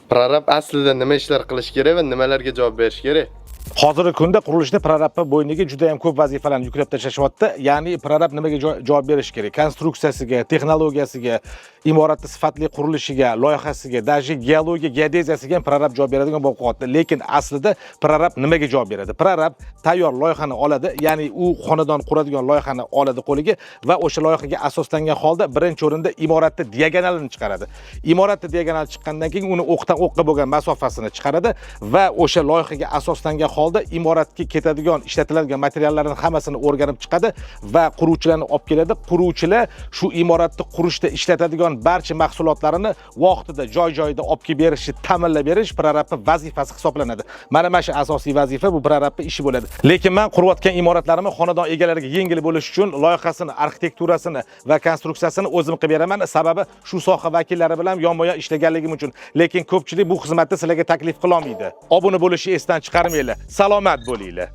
Prorab aslida nima ishlar qilish kerak va nimalarga javob berish kerak? Hozirgi kunda qurilishda prorabni bo'yniga juda ham ko'p vazifalarni yuklab tashlashyapti. Ya'ni prorab nimaga javob berish kerak? Konstruksiyasiga, texnologiyasiga, imoratni sifatli qurilishiga, loyihasiga, даже geologiya, geodeziyasiga ham prorab javob beradigan bo'lib qoldi. Lekin aslida prorab nimaga javob beradi? Prorab tayyor loyihani oladi, ya'ni u xonadon quradigan loyihani oladi qo'liga va o'sha loyihaga asoslangan holda birinchi o'rinda imoratni diagonalini chiqaradi. Imoratni diagonal chiqqandan keyin uni o'qdan o'qqa bo'lgan masofasini chiqaradi va o'sha loyihaga asoslangan holda imoratga ketadigan, ishlatiladigan materiallarning hammasini o'rganib chiqadi va quruvchilarni olib keladi. Quruvchilar shu imoratni qurishda ishlatadigan barcha mahsulotlarini vaqtida joy-joyida olib kelib berishi, ta'minlab berish prorabning vazifasi hisoblanadi. Mana shu asosiy vazifa bu prorabning ishi bo'ladi. Lekin men qurayotgan imoratlarimni xonadon egalariga yengil bo'lish uchun loyihasini, arxitekturasini va konstruksiyasini o'zim qilib beraman. Sababi shu soha vakillari bilan yonma-yon ishlaganligim uchun. Lekin ko'pchilik bu xizmatni sizlarga taklif qila olmaydi. Obuna bo'lishni esdan chiqarmanglar. Salomat bo'linglar.